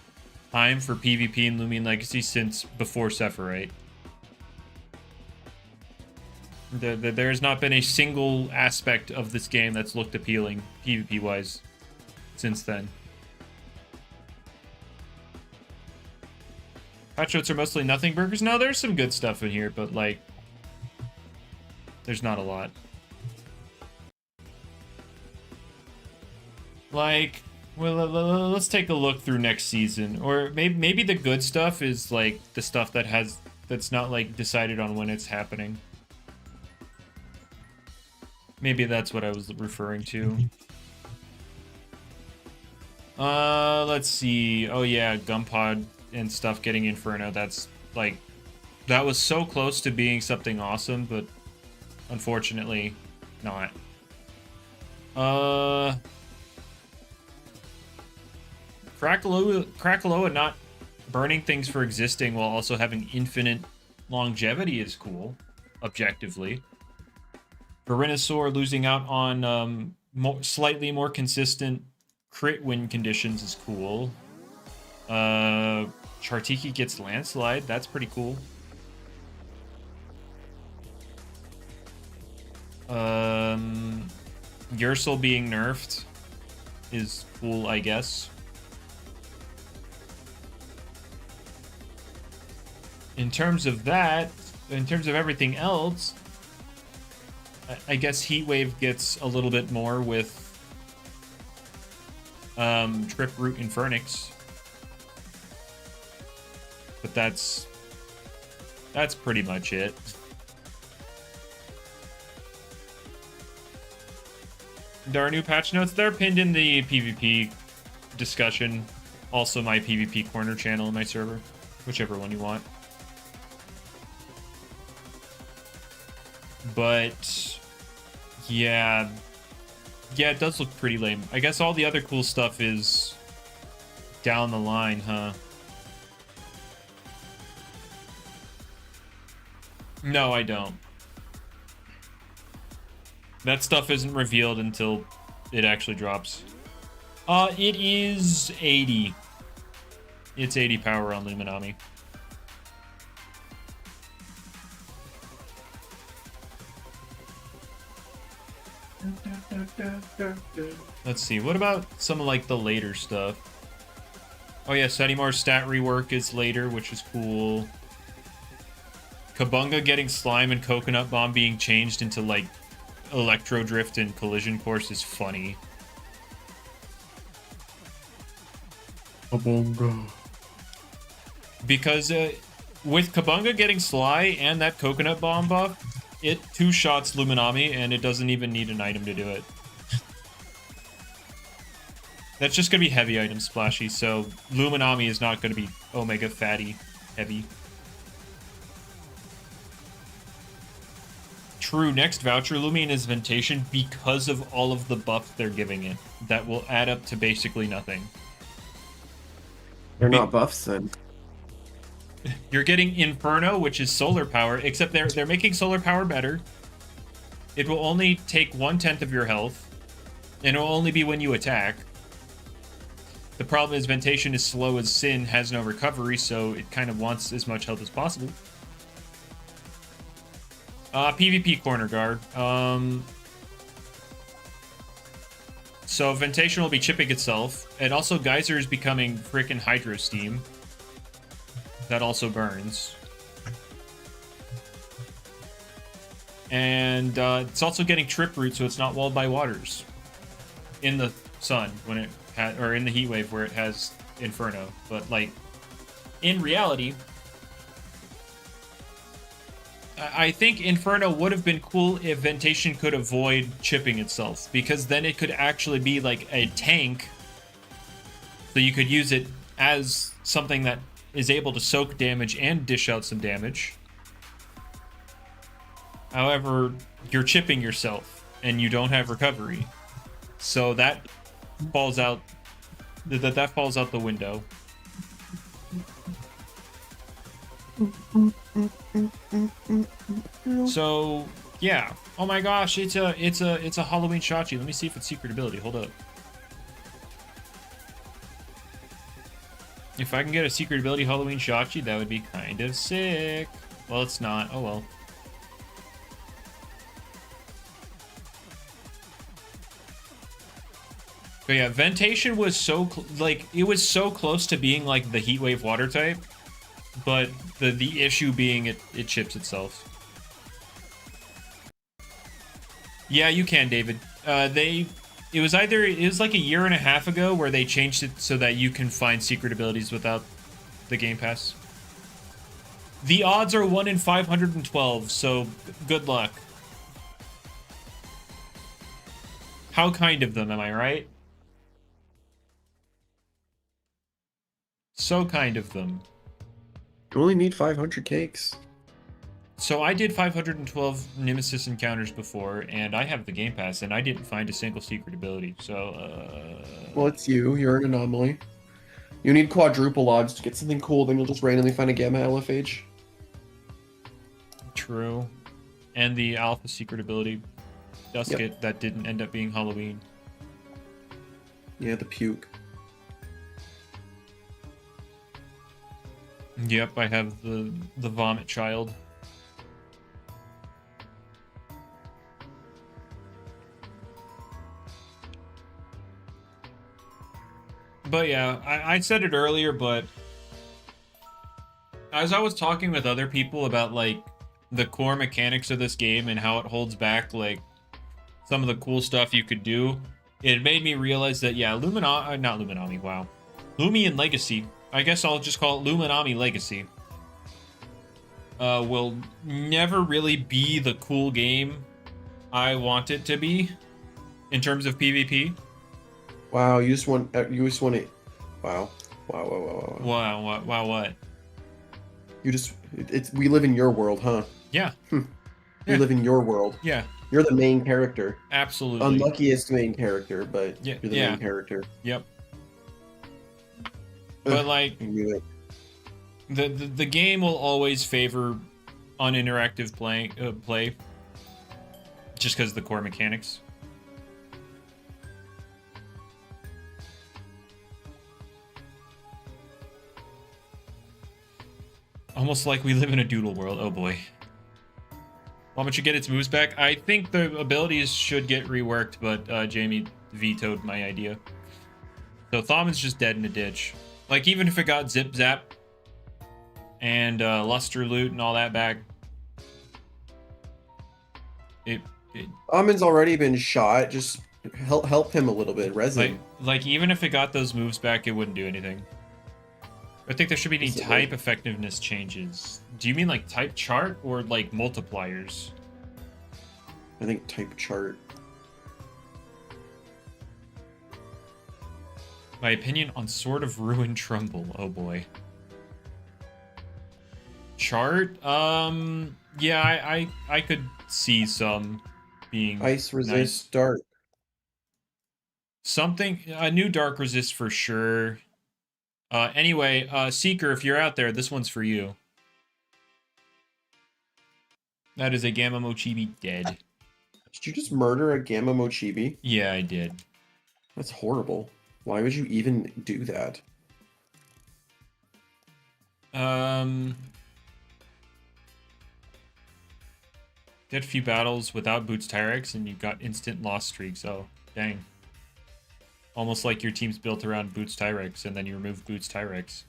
time for PvP in Loomian Legacy since before Sephirite. There's not been a single aspect of this game that's looked appealing PvP-wise since then. Patrots are mostly nothing burgers. No, there's some good stuff in here, but like, there's not a lot. Like, well, let's take a look through next season, or maybe the good stuff is like the stuff that's not like decided on when it's happening. Maybe that's what I was referring to. Let's see. Oh yeah, Gumpod and stuff getting Inferno. That's like, that was so close to being something awesome, but unfortunately not. Krakaloa not burning things for existing while also having infinite longevity is cool, objectively. Verenasaur losing out on slightly more consistent crit win conditions is cool. Chartiki gets Landslide. That's pretty cool. Ursel being nerfed is cool, I guess. In terms of that, in terms of everything else, I guess Heatwave gets a little bit more with Trip Root Infernix. But that's pretty much it. There are new patch notes. They're pinned in the PvP discussion. Also my PvP corner channel in my server. Whichever one you want. But yeah, it does look pretty lame. I guess all the other cool stuff is down the line, huh? No, I don't. That stuff isn't revealed until it actually drops. It is 80. It's 80 power on Luminami. Let's see. What about some of like the later stuff? Oh yeah, Setimar's stat rework is later, which is cool. Kabunga getting slime and coconut bomb being changed into like electro drift and collision course is funny. Kabunga. Because with Kabunga getting Sly and that coconut bomb buff, it two-shots Luminami and it doesn't even need an item to do it. That's just going to be heavy item splashy, so Luminami is not going to be Omega Fatty heavy. True, next voucher Loomian is Ventation because of all of the buffs they're giving it. That will add up to basically nothing. They're not buffs then. You're getting Inferno, which is solar power, except they're making solar power better. It will only take 1/10 of your health, and it will only be when you attack. The problem is Ventation is slow as sin, has no recovery, so it kind of wants as much health as possible. PvP corner guard. So Ventation will be chipping itself, and also Geyser is becoming frickin' Hydro Steam. That also burns. And it's also getting Trip Root, so it's not walled by waters. In the sun, when it had, or in the heat wave where it has Inferno. But like, in reality, I think Inferno would have been cool if Ventation could avoid chipping itself, because then it could actually be like a tank. So you could use it as something that is able to soak damage and dish out some damage. However, you're chipping yourself and you don't have recovery. So that falls out that falls out the window. So, yeah. Oh my gosh, it's a Halloween Shachi. Let me see if it's secret ability. Hold up. If I can get a secret ability Halloween Shachi, that would be kind of sick. Well, it's not. Oh well. But yeah, Ventation was so like it was so close to being like the Heatwave water type, but the issue being it chips itself. Yeah, you can, David. It was like a year and a half ago where they changed it so that you can find secret abilities without the Game Pass. The odds are 1 in 512, so good luck. How kind of them, am I right? So kind of them. You only need 500 cakes. So I did 512 Nemesis encounters before, and I have the Game Pass, and I didn't find a single secret ability, so, Well, it's you. You're an anomaly. You need quadruple odds to get something cool, then you'll just randomly find a Gamma LFH. True. And the Alpha secret ability, Dusket, that didn't end up being Halloween. Yeah, the puke. Yep, I have the Vomit Child. But yeah, I said it earlier, but as I was talking with other people about like the core mechanics of this game and how it holds back like some of the cool stuff you could do, it made me realize that yeah, not Luminami, wow. Loomian Legacy, I guess I'll just call it Luminami Legacy, will never really be the cool game I want it to be in terms of PvP. Wow, you just want it. Wow. Wow, what? We live in your world, huh? Yeah. We live in your world. Yeah. You're the main character. Absolutely. Unluckiest main character, but yeah, you're the main character. Yep. But like the game will always favor uninteractive play just because of the core mechanics. Almost like we live in a doodle world. Oh boy. Why don't you get its moves back? I think the abilities should get reworked, but Jamie vetoed my idea. So Thaumon's just dead in a ditch. Like, even if it got Zip Zap and Luster Loot and all that back, it Thaumon's already been shot. Just help him a little bit. Resin. like even if it got those moves back, it wouldn't do anything. I think there should be any type effectiveness changes. Do you mean like type chart or like multipliers? I think type chart. My opinion on Sword of Ruin Trumbull. Oh boy. Chart? Yeah, I could see some being Ice resist nice. dark. Something, a new dark resist for sure. Anyway, Seeker, if you're out there, this one's for you. That is a Gamma Mochibi dead. Did you just murder a Gamma Mochibi? Yeah, I did. That's horrible. Why would you even do that? Did a few battles without Boots Tyrex and you got instant loss streaks. Oh, dang. Almost like your team's built around Boots Tyrex and then you remove Boots Tyrex.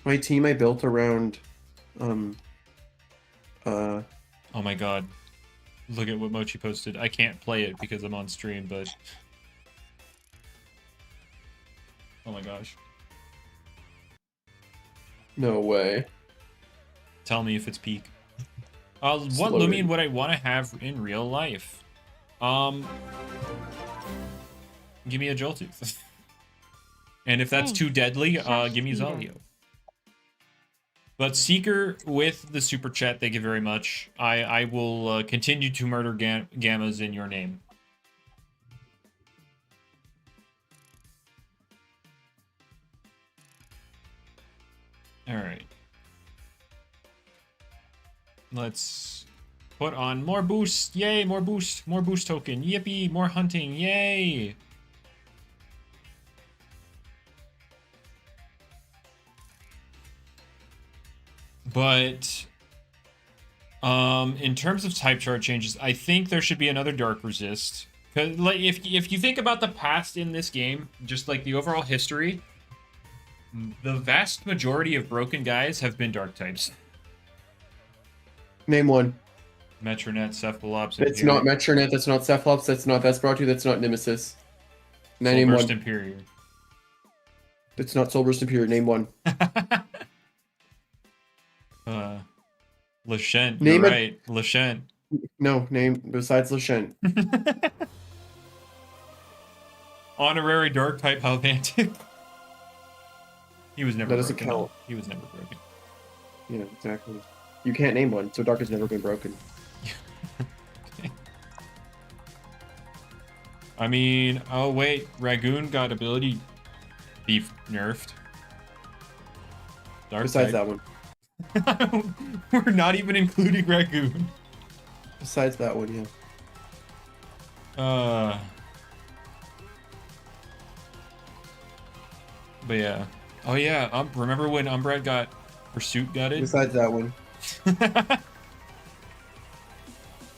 My team I built around Oh my god. Look at what Mochi posted. I can't play it because I'm on stream, but oh my gosh. No way. Tell me if it's peak. What Loomian would I want to have in real life? Give me a Joltooth. And if that's too deadly, give me Zalio. But Seeker with the super chat, thank you very much. I will continue to murder gammas in your name. All right. Let's put on more boost. Yay, more boost. More boost token. Yippee, more hunting. Yay. But in terms of type chart changes, I think there should be another dark resist. Cause like if you think about the past in this game, just like the overall history, the vast majority of broken guys have been dark types. Name one. Metronet, Cephalops. It's not Metronet, that's not Cephalops, that's not Vesperatu, that's not Nemesis. Name one. Imperior. It's not Soulburst Imperior, name one. Lashent, you're right. Lashent. No, name besides Lashent. Honorary dark type Halvantic. He was never that doesn't broken. count. He was never broken. Yeah, exactly. You can't name one, so dark has never been broken. Okay. I mean, oh wait, Ragoon got ability beef nerfed. Dark Besides type. that one. We're not even including Ragoon. Besides that one, yeah. But yeah. Oh yeah, remember when Umbread got Pursuit gutted? Besides that one.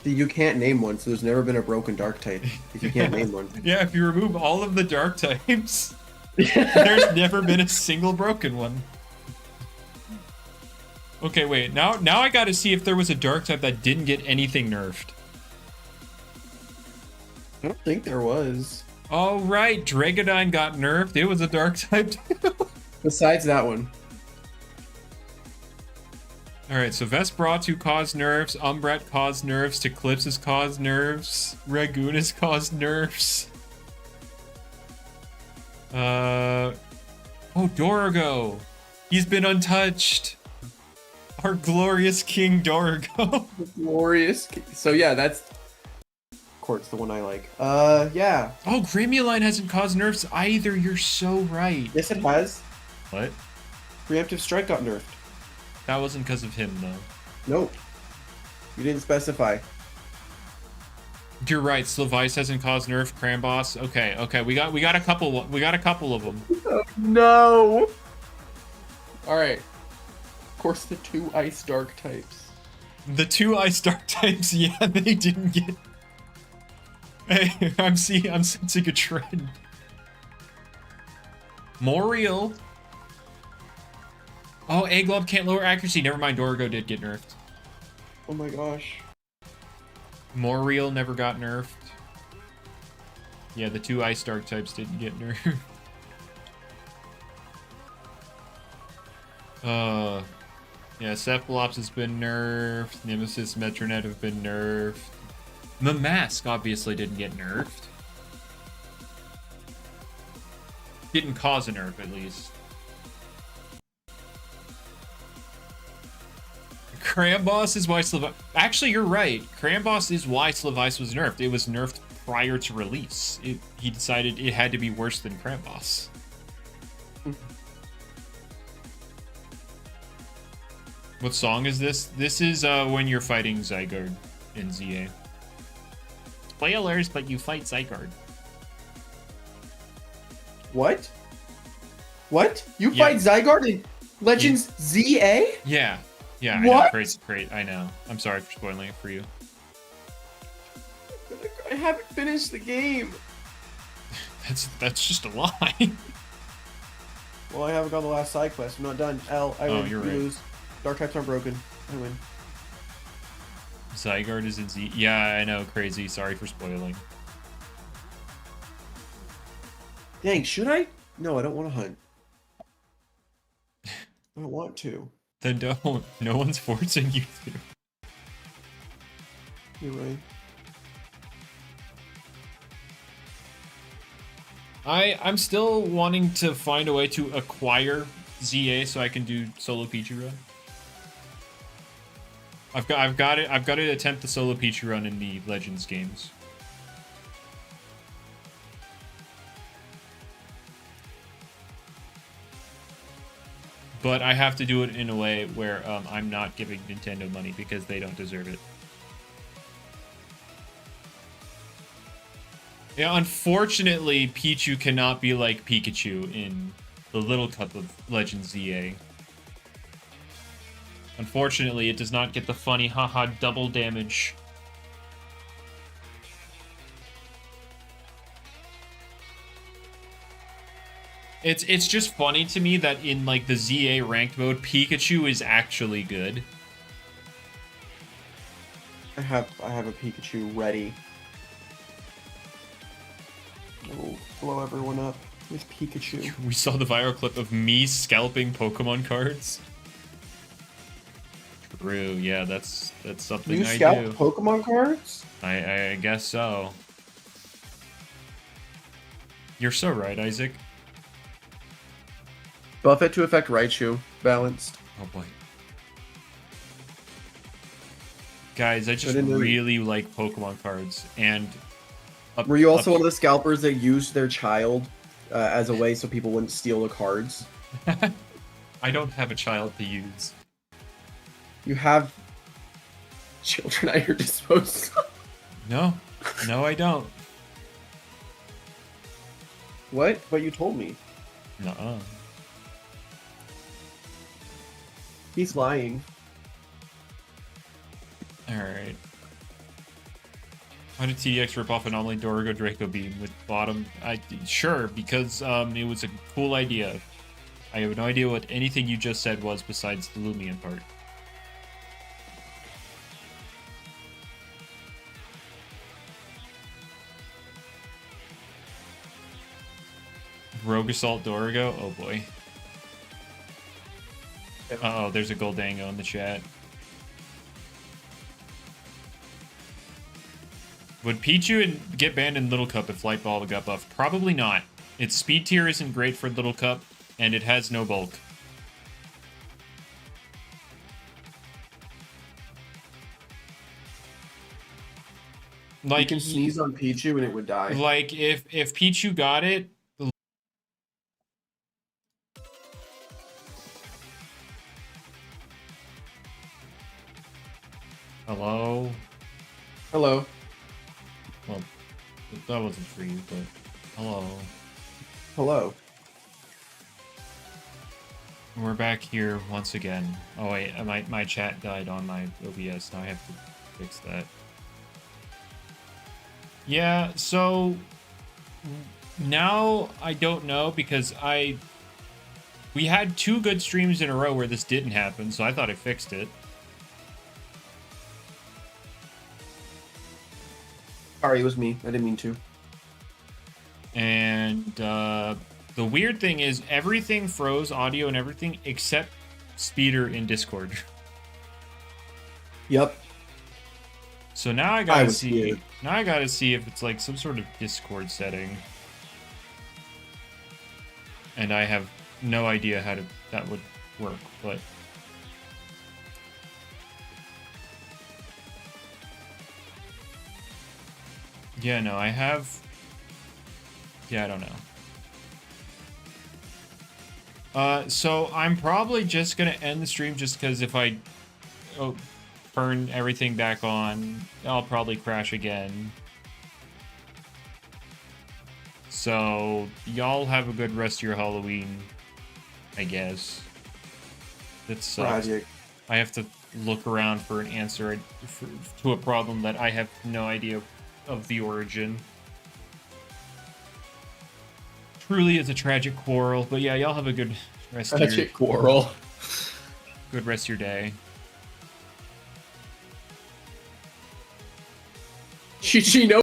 You can't name one, so there's never been a broken dark type if you can't name one. Yeah, if you remove all of the dark types, there's never been a single broken one. Okay, wait. Now I gotta see if there was a dark type that didn't get anything nerfed. I don't think there was. Oh, right. Dragodine got nerfed. It was a dark type too. Besides that one. Alright, so Vesperatu caused nerfs, Umbret caused nerfs, Eclipse has caused nerfs, Ragoon has caused nerfs. Oh, Dorigo! He's been untouched! Our glorious King Dorigo. Glorious. So yeah, that's... Court's the one I like. Yeah. Oh, Gremioline hasn't caused nerfs either, you're so right. Yes, it has. What? Preemptive Strike got nerfed. That wasn't because of him, though. Nope. You didn't specify. You're right. Slavice hasn't caused nerf. Cramboss. Okay. We got a couple. We got a couple of them. Oh, no. All right. course, the 2 Ice Dark types. The 2 Ice Dark types, yeah, they didn't get... Hey, I'm sensing a trend. More real. Oh, Egglove can't lower accuracy. Never mind, Dorigo did get nerfed. Oh my gosh. More real never got nerfed. Yeah, the 2 Ice Dark types didn't get nerfed. Yeah, Cephalops has been nerfed. Nemesis, Metronet have been nerfed. The Mask obviously didn't get nerfed. Didn't cause a nerf, at least. Cramboss is why Slavice... Actually, you're right. Cramboss is why Slavice was nerfed. It was nerfed prior to release. He decided it had to be worse than Cramboss. What song is this? This is when you're fighting Zygarde in ZA. Spoilers, but you fight Zygarde. What? What? You fight Zygarde in Legends ZA? Yeah. Yeah, what? I know. Great. I know. I'm sorry for spoiling it for you. I haven't finished the game. That's just a lie. Well, I haven't got the last side quest. I'm not done. L, I win. You're You right. lose. Dark types aren't broken. I win. Zygarde is in Z. Yeah, I know. Crazy. Sorry for spoiling. Dang, should I? No, I don't want to hunt. I don't want to. Then don't. No one's forcing you to. You're right. I'm still wanting to find a way to acquire ZA so I can do solo Pichu run. I've got to attempt the solo Pichu run in the Legends games. But I have to do it in a way where I'm not giving Nintendo money because they don't deserve it. Yeah, unfortunately, Pichu cannot be like Pikachu in the Little Cup of Legends ZA. Unfortunately, it does not get the funny haha double damage. It's just funny to me that in like the ZA ranked mode, Pikachu is actually good. I have a Pikachu ready. We'll blow everyone up with Pikachu. We saw the viral clip of me scalping Pokemon cards. True, yeah, that's something You I scalp do. Pokemon cards? I guess so. You're so right, Isaac. Buff it to affect Raichu. Balanced. Oh boy. Guys, I just didn't know really like Pokemon cards, and... Were you also one of the scalpers that used their child as a way so people wouldn't steal the cards? I don't have a child to use. You have children at your disposal. No, I don't. What? But you told me. Nuh-uh. He's lying. Alright. Why did TDX rip off Anomaly Dorigo Draco Beam with bottom? Sure, because it was a cool idea. I have no idea what anything you just said was besides the Loomian part. Rogue Assault Dorigo? Oh boy. Uh-oh, there's a Goldango in the chat. Would Pichu get banned in Little Cup if Light Ball got buffed? Probably not. Its speed tier isn't great for Little Cup, and it has no bulk. Like, you can sneeze on Pichu and it would die. Like, if Pichu got it... Hello? Hello. Well, that wasn't for you, but hello. Hello. We're back here once again. Oh wait, my chat died on my OBS. Now I have to fix that. Yeah, so now I don't know because we had 2 good streams in a row where this didn't happen, so I thought I fixed it. Sorry, it was me. I didn't mean to. And the weird thing is everything froze, audio and everything, except Speeder in Discord. Yep. So now I gotta see. Now I gotta see if it's like some sort of Discord setting. And I have no idea how that would work, but yeah, no, I have. Yeah, I don't know. So I'm probably just gonna end the stream just because if I turn everything back on, I'll probably crash again. So y'all have a good rest of your Halloween, I guess. That sucks. Tragic. I have to look around for an answer to a problem that I have no idea of the origin. Truly is a tragic quarrel, but yeah, y'all have a good rest of your quarrel. Good rest of your day. She knows.